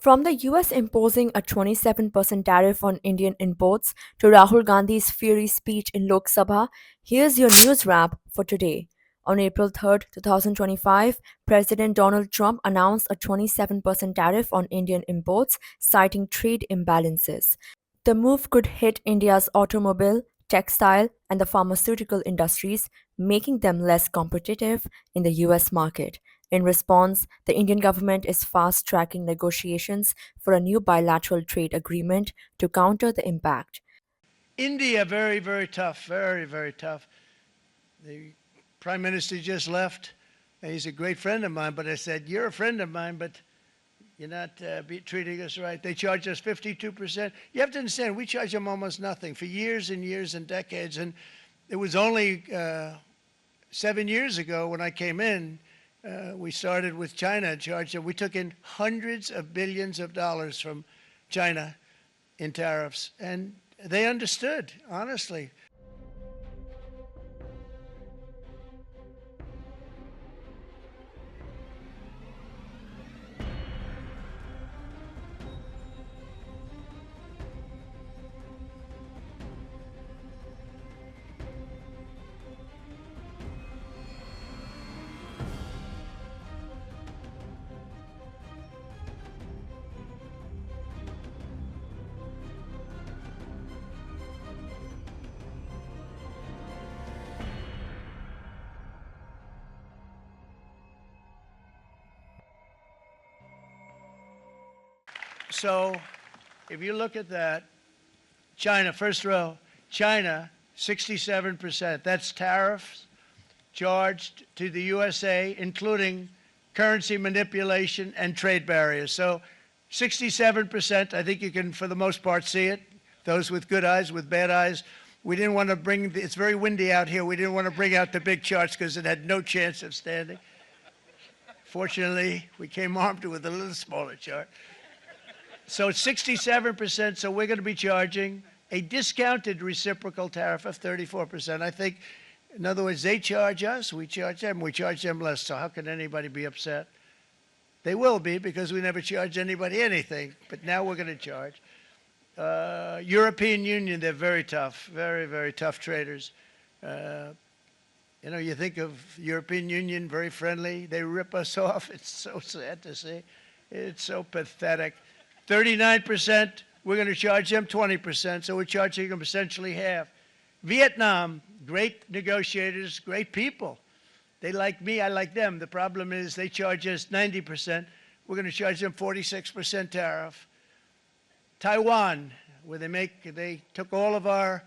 From the US imposing a 27% tariff on Indian imports to Rahul Gandhi's fiery speech in Lok Sabha, here's your news wrap for today. On April 3rd, 2025, President Donald Trump announced a 27% tariff on Indian imports, citing trade imbalances. The move could hit India's automobile, textile, and the pharmaceutical industries, making them less competitive in the US market. In response, the Indian government is fast tracking negotiations for a new bilateral trade agreement to counter the impact. India, very, very tough, very, very tough. The prime minister just left. He's a great friend of mine, but I said, you're a friend of mine, but you're not treating us right. They charge us 52%. You have to understand, we charge them almost nothing for years and years and decades. And it was only 7 years ago when I came in, we started with China and charged them. We took in hundreds of billions of dollars from China in tariffs. And they understood, honestly. So if you look at that, China, first row, China, 67%. That's tariffs charged to the USA, including currency manipulation and trade barriers. So 67%, I think you can, for the most part, see it. Those with good eyes, with bad eyes. We didn't want to bring, it's very windy out here. We didn't want to bring out the big charts because it had no chance of standing. Fortunately, we came armed with a little smaller chart. So it's 67%, so we're going to be charging a discounted reciprocal tariff of 34%. I think, in other words, they charge us, we charge them less. So how can anybody be upset? They will be because we never charge anybody anything, but now we're going to charge. European Union, they're very tough, very, very tough traders. You know, you think of European Union, very friendly. They rip us off. It's so sad to see. It's so pathetic. 39%, we're going to charge them 20%, so we're charging them essentially half. Vietnam, great negotiators, great people. They like me, I like them. The problem is they charge us 90%. We're going to charge them 46% tariff. Taiwan, where they took all of our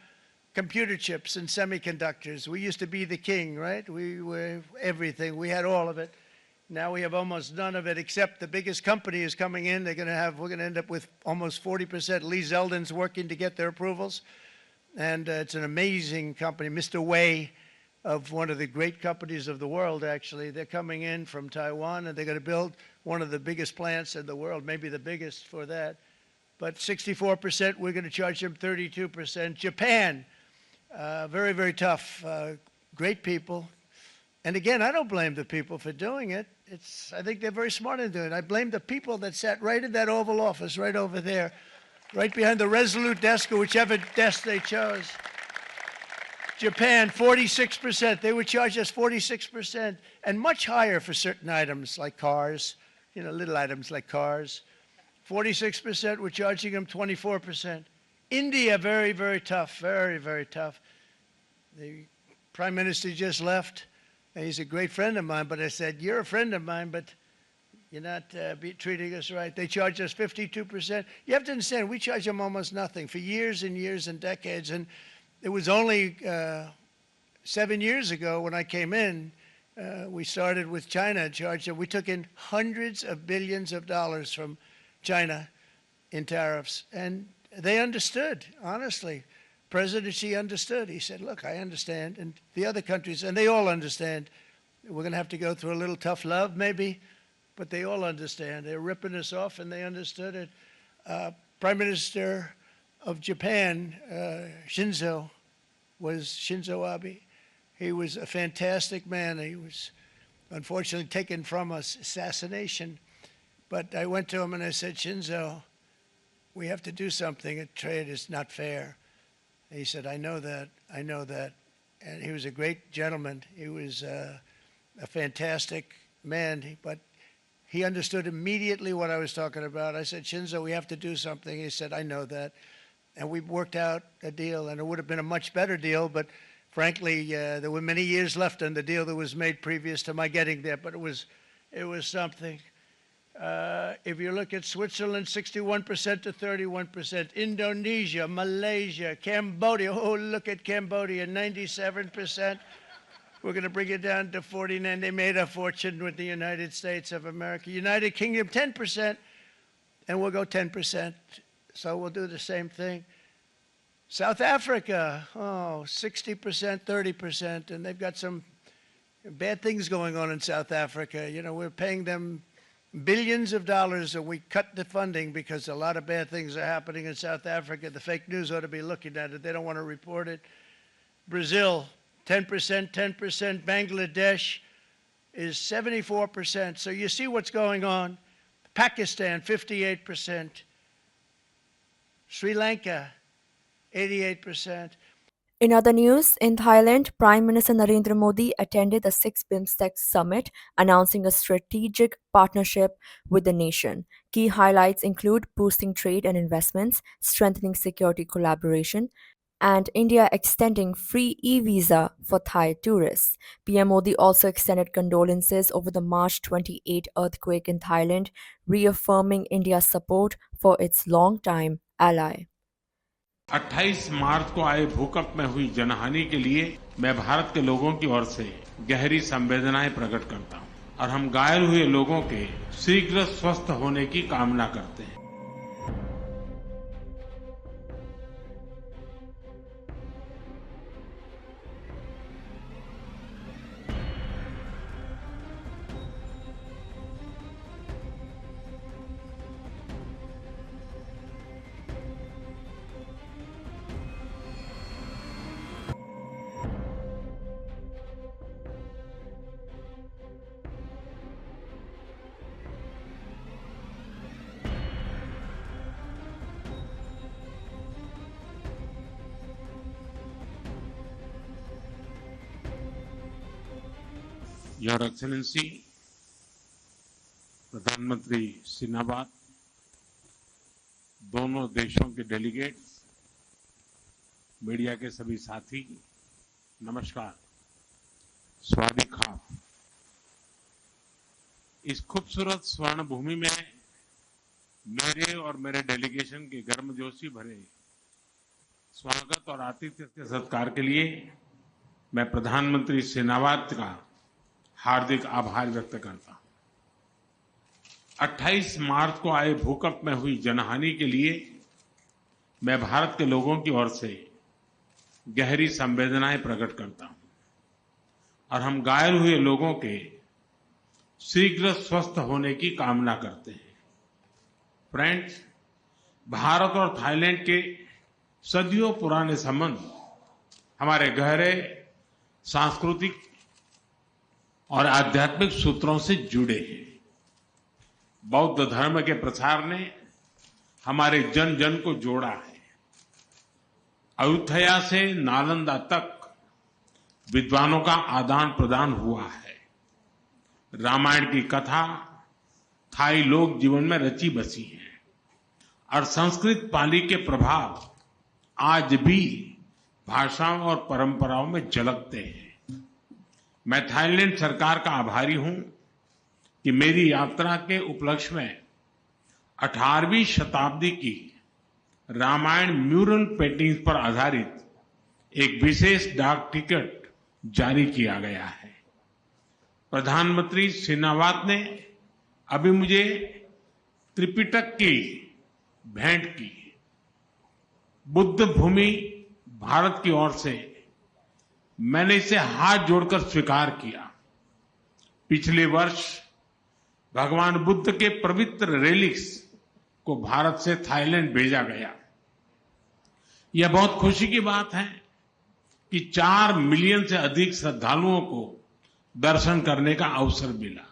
computer chips and semiconductors. We used to be the king, right? We were everything. We had all of it. Now we have almost none of it, except the biggest company is coming in. We're going to end up with almost 40%. Lee Zeldin's working to get their approvals. And it's an amazing company. Mr. Wei, of one of the great companies of the world, actually, they're coming in from Taiwan, and they're going to build one of the biggest plants in the world, maybe the biggest for that. But 64%, we're going to charge them 32%. Japan, very, very tough, great people. And again, I don't blame the people for doing it. I think they're very smart in doing it. I blame the people that sat right in that Oval Office, right over there, right behind the Resolute desk or whichever desk they chose. Japan, 46%. They would charge us 46%, and much higher for certain items like cars, you know, little items like cars. 46%, we're charging them 24%. India, very, very tough, very, very tough. The prime minister just left. He's a great friend of mine, but I said, you're a friend of mine, but you're not treating us right. They charge us 52%. You have to understand, we charge them almost nothing for years and years and decades. And it was only 7 years ago when I came in, we started with China and charged them. We took in hundreds of billions of dollars from China in tariffs. And they understood, honestly. President Xi understood. He said, look, I understand. And the other countries, and they all understand. We're going to have to go through a little tough love, maybe, but they all understand. They're ripping us off, and they understood it. Prime Minister of Japan, Shinzo Abe. He was a fantastic man. He was unfortunately taken from us, assassination. But I went to him and I said, Shinzo, we have to do something. A trade is not fair. And he said, I know that. I know that. And he was a great gentleman. He was a fantastic man, but he understood immediately what I was talking about. I said, Shinzo, we have to do something. He said, I know that. And we worked out a deal, and it would have been a much better deal, but frankly, there were many years left on the deal that was made previous to my getting there, but it was something. If you look at Switzerland, 61% to 31%, Indonesia, Malaysia, Cambodia, oh, look at Cambodia, 97%. We're going to bring it down to 49. They made a fortune with the United States of America. United Kingdom, 10%, and we'll go 10%. So we'll do the same thing. South Africa, 60%, 30%, and they've got some bad things going on in South Africa. You know, we're paying them billions of dollars, and we cut the funding because a lot of bad things are happening in South Africa. The fake news ought to be looking at it. They don't want to report it. Brazil, 10%, 10%. Bangladesh is 74%. So you see what's going on. Pakistan, 58%. Sri Lanka, 88%. In other news, in Thailand, Prime Minister Narendra Modi attended the 6th BIMSTEC summit, announcing a strategic partnership with the nation. Key highlights include boosting trade and investments, strengthening security collaboration, and India extending free e-visa for Thai tourists. PM Modi also extended condolences over the March 28 earthquake in Thailand, reaffirming India's support for its longtime ally. 28 मार्च को आए भूकंप में हुई जनहानि के लिए मैं भारत के लोगों की ओर से गहरी संवेदनाएं प्रकट करता हूं और हम घायल हुए लोगों के शीघ्र स्वस्थ होने की कामना करते हैं। योर एक्सेलेंसी प्रधानमंत्री सिनाबाद, दोनों देशों के डेलीगेट्स, मीडिया के सभी साथी, नमस्कार, स्वागत खाप। इस खूबसूरत स्वर्ण भूमि में मेरे और मेरे डेलीगेशन के गर्मजोशी भरे स्वागत और आतिथ्य के सत्कार के लिए मैं प्रधानमंत्री सेनावात का हार्दिक आभार व्यक्त करता हूं। 28 मार्च को आए भूकंप में हुई जनहानि के लिए मैं भारत के लोगों की ओर से गहरी संवेदनाएं प्रकट करता हूं और हम घायल हुए लोगों के शीघ्र स्वस्थ होने की कामना करते हैं। फ्रेंड्स, भारत और थाईलैंड के सदियों पुराने संबंध हमारे गहरे सांस्कृतिक और आध्यात्मिक सूत्रों से जुड़े हैं। बौद्ध धर्म के प्रसार ने हमारे जन जन को जोड़ा है। अयोध्या से नालंदा तक विद्वानों का आदान प्रदान हुआ है। रामायण की कथा थाई लोक जीवन में रची बसी है और संस्कृत पाली के प्रभाव आज भी भाषाओं और परंपराओं में झलकते हैं। मैं थाईलैंड सरकार का आभारी हूं कि मेरी यात्रा के उपलक्ष्य में 18वीं शताब्दी की रामायण म्यूरल पेंटिंग्स पर आधारित एक विशेष डाक टिकट जारी किया गया है। प्रधानमंत्री सेनावात ने अभी मुझे त्रिपिटक की भेंट की। बुद्ध भूमि भारत की ओर से मैंने इसे हाथ जोड़कर स्वीकार किया। पिछले वर्ष भगवान बुद्ध के पवित्र रेलिक्स को भारत से थाईलैंड भेजा गया। यह बहुत खुशी की बात है कि 4 मिलियन से अधिक श्रद्धालुओं को दर्शन करने का अवसर मिला।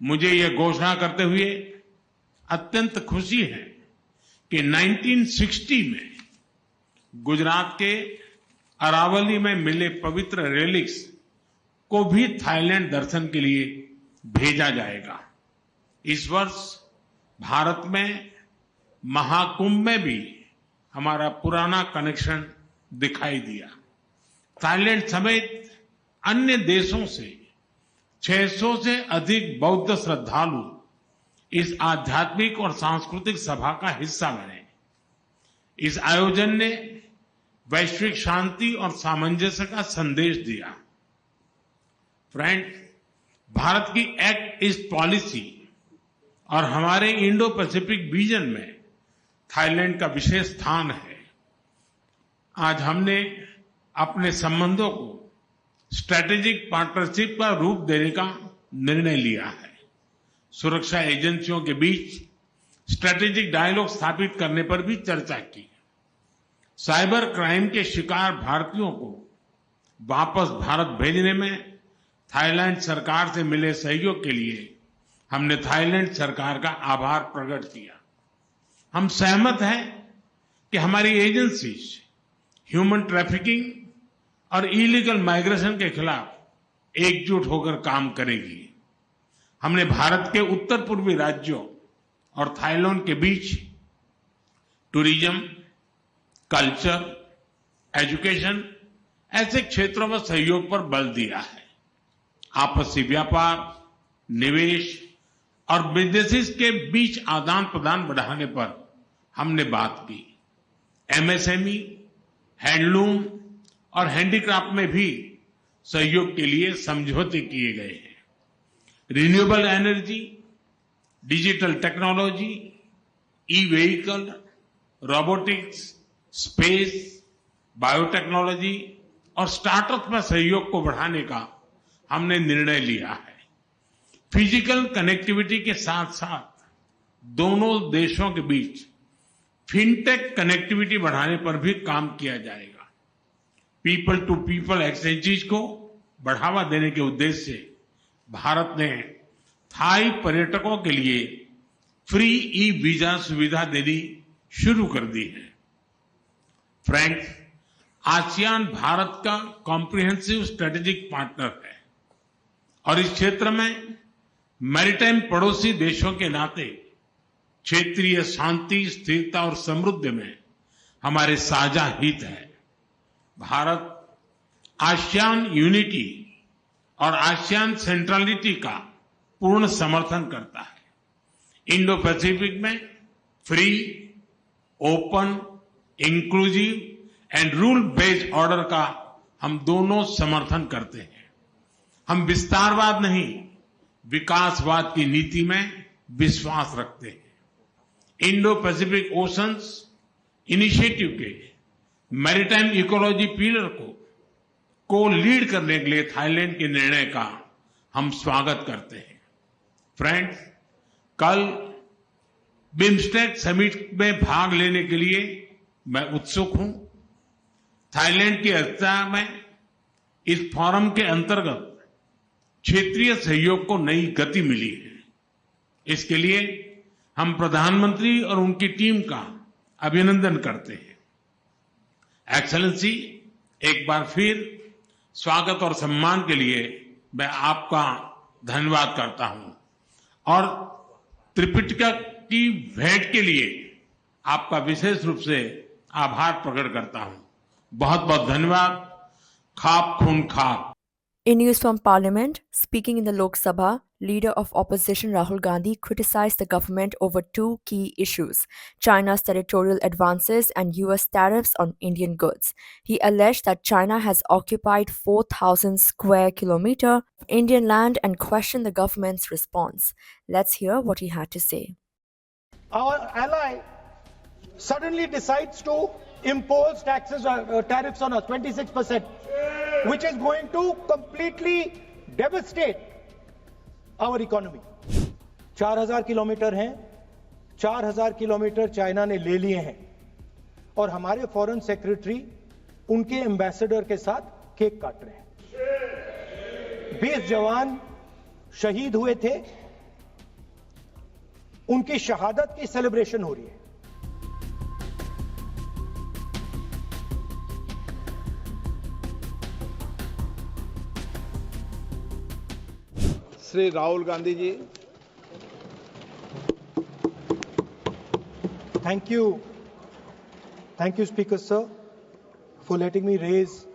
मुझे ये घोषणा करते हुए अत्यंत खुशी है कि 1960 में गुजरात के अरावली में मिले पवित्र रेलिक्स को भी थाईलैंड दर्शन के लिए भेजा जाएगा। इस वर्ष भारत में महाकुंभ में भी हमारा पुराना कनेक्शन दिखाई दिया। थाईलैंड समेत अन्य देशों से 600 से अधिक बौद्ध श्रद्धालु इस आध्यात्मिक और सांस्कृतिक सभा का हिस्सा बने। इस आयोजन ने वैश्विक शांति और सामंजस्य का संदेश दिया। फ्रेंड्स, भारत की एक्ट ईस्ट पॉलिसी और हमारे इंडो पैसिफिक विजन में थाईलैंड का विशेष स्थान है। आज हमने अपने संबंधों को स्ट्रेटेजिक पार्टनरशिप का रूप देने का निर्णय लिया है। सुरक्षा एजेंसियों के बीच स्ट्रेटेजिक डायलॉग स्थापित करने पर भी चर्चा की। साइबर क्राइम के शिकार भारतीयों को वापस भारत भेजने में थाईलैंड सरकार से मिले सहयोग के लिए हमने थाईलैंड सरकार का आभार प्रकट किया। हम सहमत हैं कि हमारी एजेंसीज ह्यूमन ट्रैफिकिंग और इलीगल माइग्रेशन के खिलाफ एकजुट होकर काम करेगी। हमने भारत के उत्तर पूर्वी राज्यों और थाईलैंड के बीच टूरिज्म, कल्चर, एजुकेशन ऐसे क्षेत्रों में सहयोग पर बल दिया है। आपसी व्यापार, निवेश और बिजनेसेस के बीच आदान प्रदान बढ़ाने पर हमने बात की। एमएसएमई, हैंडलूम और हैंडीक्राफ्ट में भी सहयोग के लिए समझौते किए गए हैं। Renewable energy, digital technology, e vehicle, robotics, space, biotechnology और स्टार्टअप में सहयोग को बढ़ाने का हमने निर्णय लिया है। फिजिकल कनेक्टिविटी के साथ साथ दोनों देशों के बीच फिनटेक कनेक्टिविटी बढ़ाने पर भी काम किया जाएगा। पीपल टू पीपल एक्सचेंजेस को बढ़ावा देने के उद्देश्य से भारत ने थाई पर्यटकों के लिए फ्री ई वीजा सुविधा देनी शुरू कर दी है। फ्रेंड्स, आसियान भारत का कॉम्प्रिहेंसिव स्ट्रेटेजिक पार्टनर है और इस क्षेत्र में मैरीटाइम पड़ोसी देशों के नाते क्षेत्रीय शांति, स्थिरता और समृद्धि में हमारे साझा हित है। भारत आसियान यूनिटी और आसियान सेंट्रलिटी का पूर्ण समर्थन करता है। इंडो पैसिफिक में free, open, inclusive and rule based order का हम दोनों समर्थन करते हैं। हम विस्तारवाद नहीं, विकासवाद की नीति में विश्वास रखते हैं। इंडो पैसिफिक ओशंस इनिशिएटिव के मैरीटाइम इकोलॉजी पिलर को लीड करने के लिए थाईलैंड के निर्णय का हम स्वागत करते हैं। फ्रेंड्स, कल बिम्स्टेक समिट में भाग लेने के लिए मैं उत्सुक हूं। थाईलैंड की अध्यक्षता में इस फोरम के अंतर्गत क्षेत्रीय सहयोग को नई गति मिली है। इसके लिए हम प्रधानमंत्री और उनकी टीम का अभिनंदन करते हैं। एक्सेलेंसी, एक बार फिर स्वागत और सम्मान के लिए मैं आपका धन्यवाद करता हूं और त्रिपिटका की भेंट के लिए आपका विशेष रूप से आभार प्रकट करता हूं। बहुत बहुत धन्यवाद। खाप खून खाप। In news from Parliament, speaking in the Lok Sabha, leader of opposition Rahul Gandhi criticized the government over two key issues: China's territorial advances and US tariffs on Indian goods. He alleged that China has occupied 4,000 square kilometers of Indian land and questioned the government's response. Let's hear what he had to say. Our ally suddenly decides to impose taxes or tariffs on us, 26%, which is going to completely devastate our economy. 4,000 kilometre हैं, 4,000 kilometre China ने ले लिए हैं और हमारे foreign secretary उनके ambassador के साथ केक काट रहे हैं। 20 जवान शहीद हुए थे उनकी शहादत की सेलिब्रेशन हो रही है। Shri Rahul Gandhi ji. Thank you, Speaker Sir, for letting me raise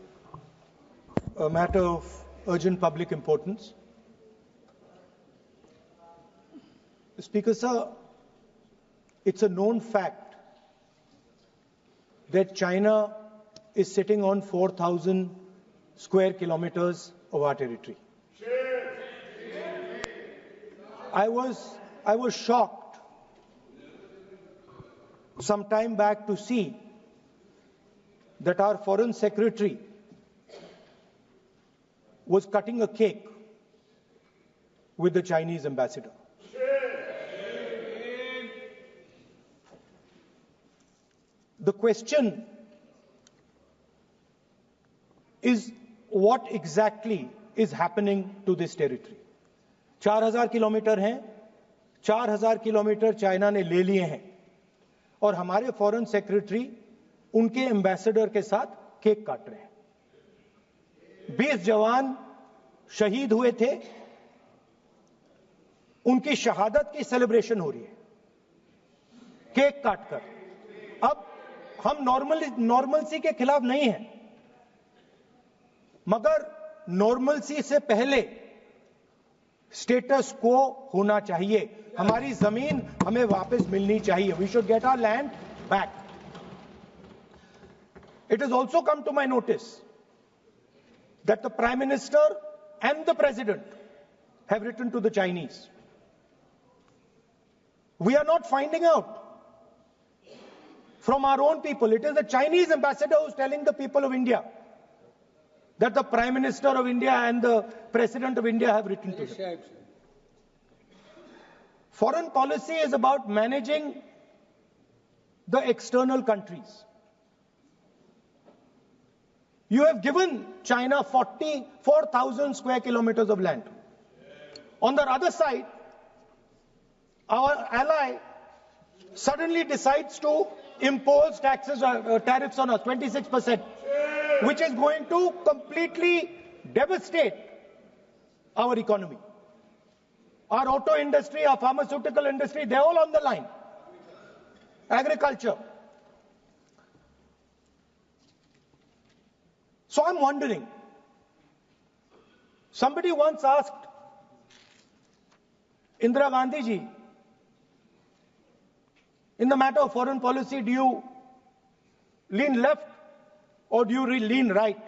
a matter of urgent public importance. Speaker Sir, it's a known fact that China is sitting on 4,000 square kilometers of our territory. I was shocked some time back to see that our Foreign Secretary was cutting a cake with the Chinese ambassador. The question is, what exactly is happening to this territory? 4,000 kilometre हैं, 4,000 kilometre China ने ले लिए हैं और हमारे foreign secretary उनके ambassador के साथ केक काट रहे हैं। 20 जवान शहीद हुए थे, उनकी शहादत की सेलिब्रेशन हो रही है केक काटकर। अब हम नॉर्मलसी के खिलाफ नहीं हैं, मगर नॉर्मलसी से पहले स्टेटस को होना चाहिए। हमारी जमीन हमें वापस मिलनी चाहिए। We should get our land back. It has also come to my notice that the Prime Minister and the President have written to the Chinese. We are not finding out from our own people. It is the Chinese ambassador who is telling the people of India that the Prime Minister of India and the President of India have written to them. Foreign policy is about managing the external countries. You have given China 44,000 square kilometers of land. On the other side, our ally suddenly decides to impose tariffs on us, 26%, which is going to completely devastate our economy. Our auto industry, our pharmaceutical industry, they're all on the line. Agriculture. So I'm wondering, somebody once asked Indira Gandhi ji, in the matter of foreign policy, do you lean left or do you lean right?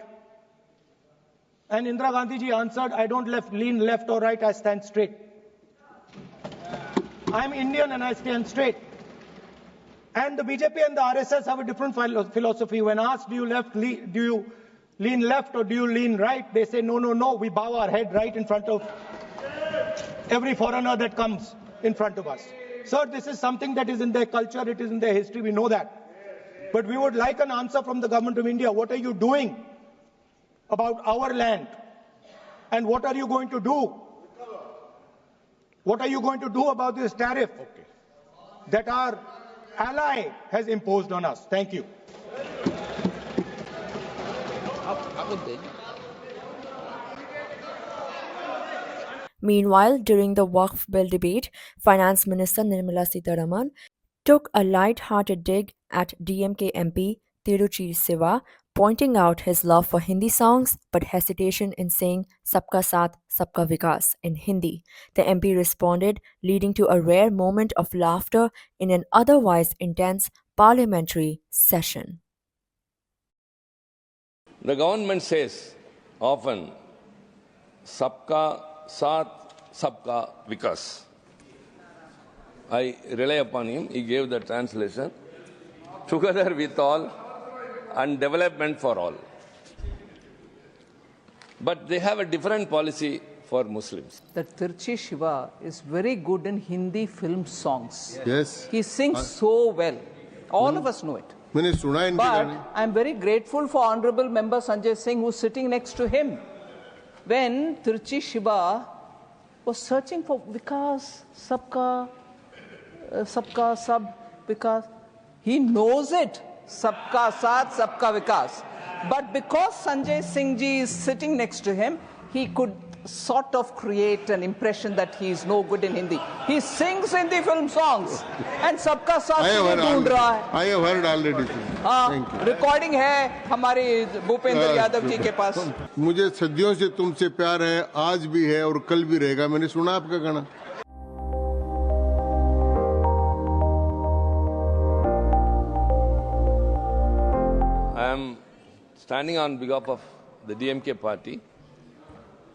And Indira Gandhi ji answered, I don't lean left or right, I stand straight. I'm Indian and I stand straight. And the BJP and the RSS have a different philosophy. When asked, do you lean left or do you lean right? They say, no, we bow our head right in front of every foreigner that comes in front of us. Sir, this is something that is in their culture, it is in their history, we know that. But we would like an answer from the government of India. What are you doing about our land? And what are you going to do? What are you going to do about this tariff that our ally has imposed on us? Thank you. Meanwhile, during the Waqf bill debate, Finance Minister Nirmala Sitharaman took a light-hearted dig at DMK MP Tiruchi Siva, pointing out his love for Hindi songs but hesitation in saying Sabka Saath, Sabka Vikas in Hindi. The MP responded, leading to a rare moment of laughter in an otherwise intense parliamentary session. The government says often, Sabka Saath, Sabka Vikas. I rely upon him. He gave the translation. Together with all and development for all. But they have a different policy for Muslims. That Tiruchi Siva is very good in Hindi film songs. Yes. He sings so well. All of us know it. But I'm very grateful for Honorable Member Sanjay Singh, who's sitting next to him. When Tiruchi Siva was searching for Vikas, Sabka, Sabka Sab Vikas. He knows it, Sabka Saath, Sabka Vikas. But because Sanjay Singh ji is sitting next to him, he could sort of create an impression that he is no good in Hindi. He sings Hindi film songs and Sabka Saath ढूंढ रहा है. I have heard already. Thank you. Recording है हमारे भूपेंद्र यादव जी के पास. मुझे सदियों से तुमसे प्यार है, आज भी है और कल भी रहेगा. मैंने सुना आपका गाना. I am standing on behalf of the DMK party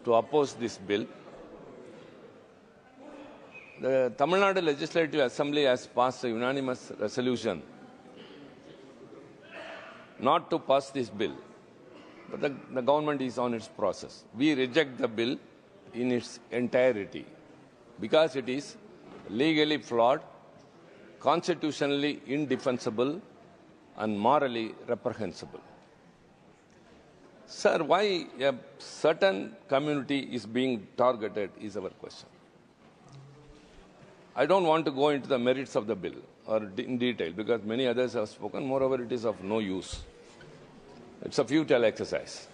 to oppose this bill. The Tamil Nadu Legislative Assembly has passed a unanimous resolution not to pass this bill, but the government is on its process. We reject the bill in its entirety because it is legally flawed, constitutionally indefensible, and morally reprehensible. Sir, why a certain community is being targeted is our question. I don't want to go into the merits of the bill or in detail because many others have spoken. Moreover, it is of no use. It's a futile exercise.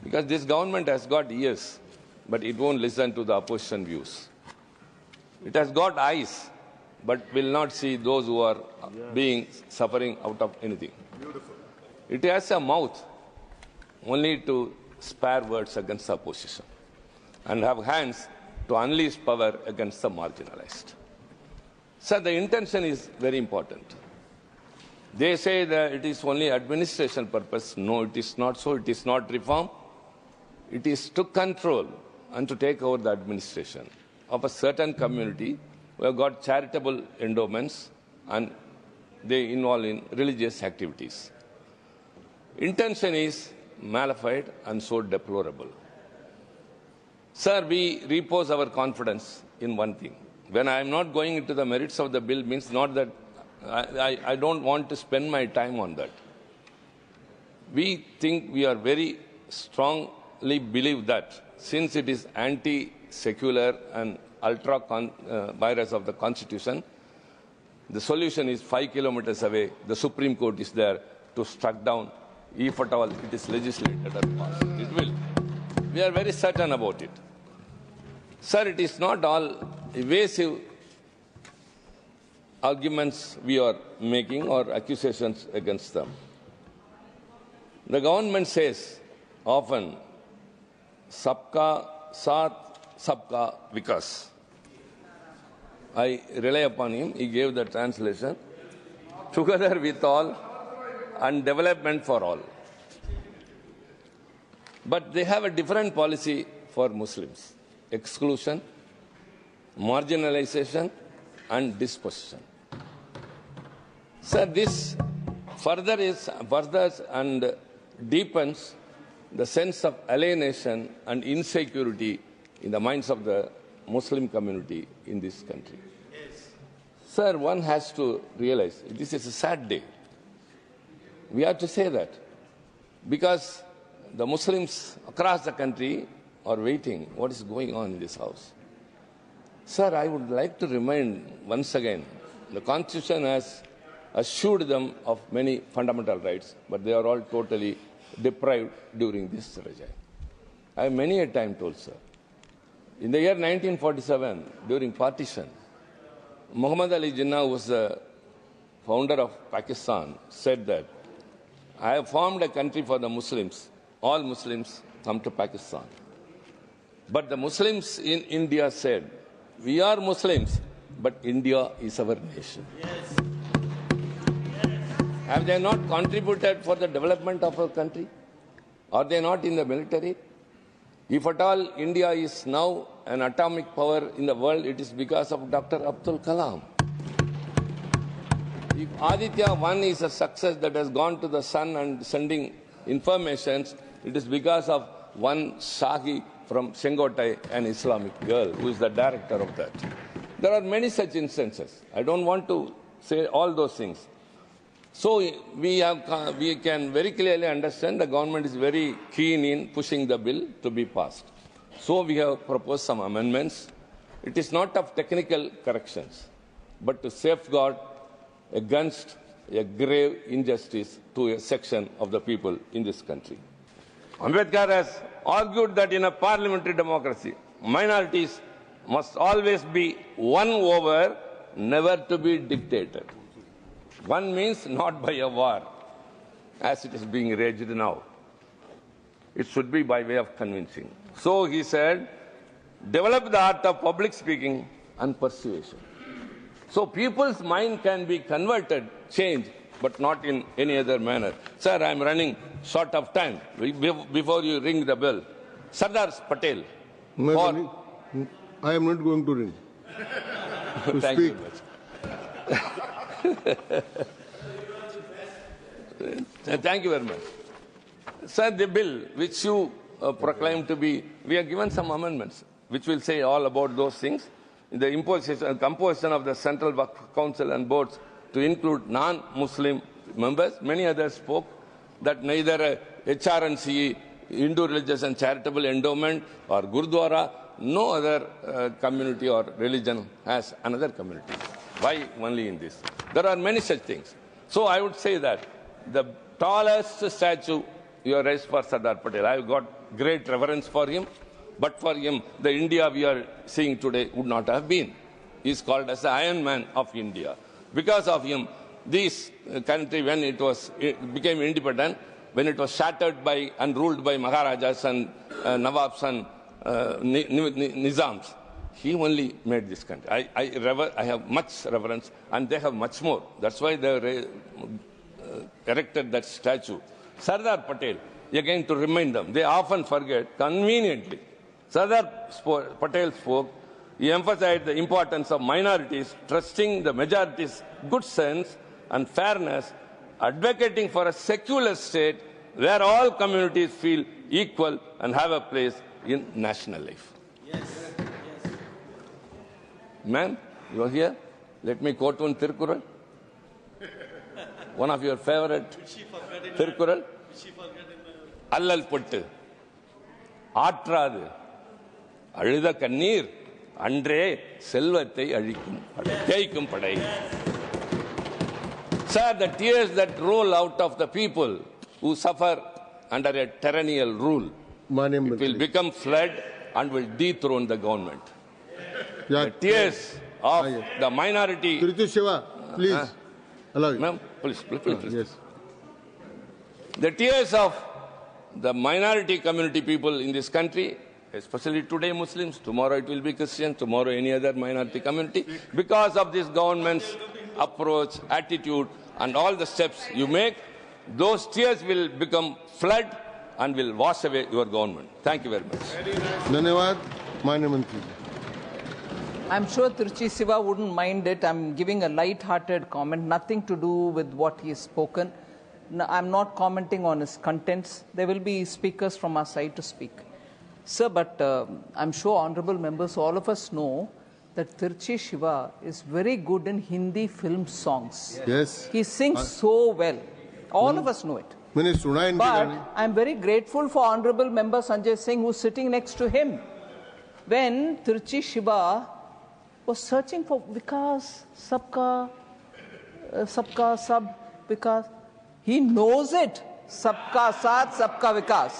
Because this government has got ears, but it won't listen to the opposition views. It has got eyes, but will not see those who are suffering out of anything. Beautiful. It has a mouth only to spare words against the opposition and have hands to unleash power against the marginalized. Sir, the intention is very important. They say that it is only administration purpose. No, it is not so. It is not reform. It is to control and to take over the administration of a certain community who have got charitable endowments and they involve in religious activities. Intention is malified and so deplorable. Sir, we repose our confidence in one thing. When I am not going into the merits of the bill means not that I don't want to spend my time on that. We think we are very strongly believe that since it is anti-secular and ultra-virus of the Constitution, the solution is 5 kilometers away. The Supreme Court is there to strike down. If at all it is legislated or passed, it will. We are very certain about it. Sir, it is not all evasive arguments we are making or accusations against them. The government says often, Sabka Saath, Sabka Vikas. I rely upon him. He gave the translation. Together with all and development for all. But they have a different policy for Muslims. Exclusion, marginalization, and dispossession. Sir, this furthers and deepens the sense of alienation and insecurity in the minds of the Muslim community in this country. Yes. Sir, one has to realize this is a sad day. We have to say that because the Muslims across the country are waiting what is going on in this house. Sir, I would like to remind once again, the Constitution has assured them of many fundamental rights, but they are all totally deprived during this regime. I have many a time told, sir. In the year 1947, during partition, Muhammad Ali Jinnah, who was the founder of Pakistan, said that I have formed a country for the Muslims. All Muslims come to Pakistan. But the Muslims in India said, we are Muslims, but India is our nation. Yes. Have they not contributed for the development of our country? Are they not in the military? If at all India is now an atomic power in the world, it is because of Dr. Abdul Kalam. If Aditya 1 is a success that has gone to the sun and sending informations, it is because of one Shahi from Sengotai, an Islamic girl, who is the director of that. There are many such instances. I don't want to say all those things. So we can very clearly understand the government is very keen in pushing the bill to be passed. So we have proposed some amendments. It is not of technical corrections. but to safeguard against a grave injustice to a section of the people in this country. Ambedkar has argued that in a parliamentary democracy, minorities must always be won over, never to be dictated. One means not by a war, as it is being raged now. It should be by way of convincing. So he said, develop the art of public speaking and persuasion. So people's mind can be converted, changed, but not in any other manner. Sir, I am running short of time. Before you ring the bell, Sardar Patel. I am not going to ring. To Thank speak. you very much. Thank you very much. Sir, the bill which you proclaim to be, we have given some amendments which will say all about those things. The imposition and composition of the Central Waqf Council and boards to include non-Muslim members. Many others spoke that neither HRNC, Hindu Religious and Charitable Endowment, or Gurdwara, no other community or religion has another community. Why only in this? There are many such things. So I would say that the tallest statue you have raised for Sardar Patel, I have got great reverence for him. But for him, the India we are seeing today would not have been. He is called as the Iron Man of India. Because of him, this country, when it became independent, when it was shattered by and ruled by Maharajas and Nawabs and Nizams, he only made this country. I have much reverence, and they have much more. That's why they erected that statue. Sardar Patel, again to remind them, they often forget conveniently. Sardar Patel spoke, he emphasized the importance of minorities, trusting the majority's good sense and fairness, advocating for a secular state where all communities feel equal and have a place in national life. Yes. Ma'am, you are here? Let me quote one Tirukkural. One of your favorite Tirukkural. Allal pottu, Aatradu, அழுத கண்ணீர் அன்றே செல்வத்தை அழிக்கும் படை. Sir, the tears that roll out of the people who suffer under a tyrannical rule, it will become flood and will dethrone the government. The tears of the minority. Triti Shiva, please. Allow you. Ma'am, please. Yes. The tears of the minority community people in this country, especially today Muslims, tomorrow it will be Christians, tomorrow any other minority community, because of this government's approach, attitude, and all the steps you make, those tears will become flood and will wash away your government. Thank you very much. Dhanyawad, Manya Mantri. I'm sure Tiruchi Siva wouldn't mind it. I'm giving a light-hearted comment, nothing to do with what he has spoken. No, I'm not commenting on his contents. There will be speakers from our side to speak. Sir, but I'm sure honorable members, all of us know that Tiruchi Siva is very good in Hindi film songs. Yes. He sings so well. All of us know it. But I'm very grateful for honorable member Sanjay Singh, who's sitting next to him. When Tiruchi Siva was searching for Vikas, Sabka Sab, Vikas, he knows it. Sabka Saath, Sabka Vikas.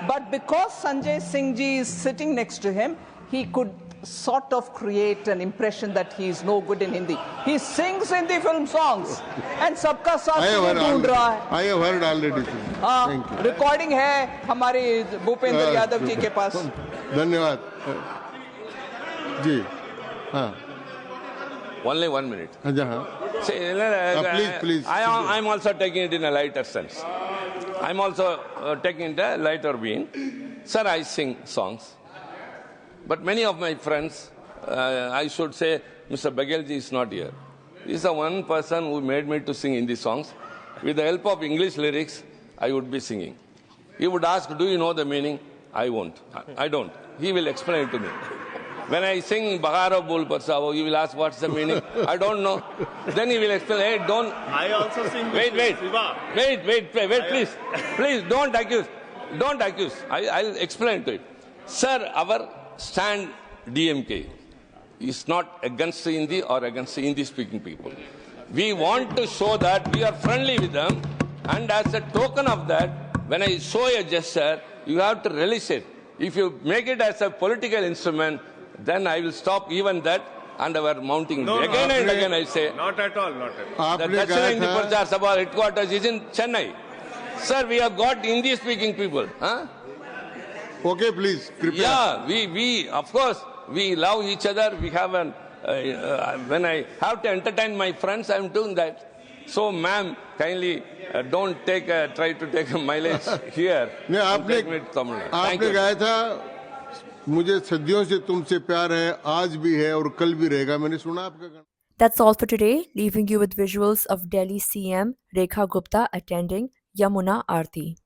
But because Sanjay Singh ji is sitting next to him, he could sort of create an impression that he is no good in Hindi. He sings Hindi film songs. And Sabka Saath ढूंढ रहा है. I have heard already. Thank you. Recording है हमारे भूपेंद्र यादव जी के पास. धन्यवाद. जी. हाँ. Only 1 minute. Please. I'm also taking it in a lighter sense. I'm also taking it a lighter vein. Sir, I sing songs. But many of my friends, I should say, Mr. Bagelji is not here. He's the one person who made me to sing Hindi songs. With the help of English lyrics, I would be singing. He would ask, do you know the meaning? I won't. I don't. He will explain it to me. When I sing Baharo Bol Parsavo, he will ask what's the meaning. I don't know. Then he will explain, hey, don't. I also sing. Wait, please. Please, don't accuse. Don't accuse. I'll explain to it. Sir, our stand DMK, is not against Hindi or against Hindi-speaking people. We want to show that we are friendly with them, and as a token of that, when I show a gesture, you have to relish it. If you make it as a political instrument, then I will stop even that and our mounting. Again and again I say, Not at all, not at all. the आपने Dakshina कहा Hindi था Prachar Sabha headquarters is in Chennai. Sir, we have got Hindi-speaking people. Huh? Okay please कृपया Yeah, we of course, we love each other. We have an, when I have to entertain my friends, I am doing that. So, ma'am, kindly don't try to take a mileage here. नहीं and आपने take me to Tamil Nadu. Thank आपने you. कहा था मुझे सदियों से तुमसे प्यार है, आज भी है और कल भी रहेगा. मैंने सुना आपका गाना. That's all for today, leaving you with visuals of Delhi CM Rekha Gupta attending Yamuna Aarti.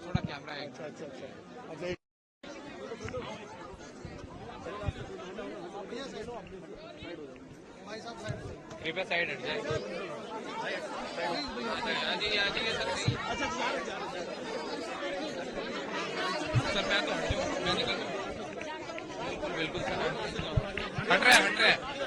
थोड़ा कैमरा है. अच्छा. कृपया साइड हट जाए. सर मैं तो हट जाऊँ, मैं निकल. बिल्कुल सर, हट रहा है.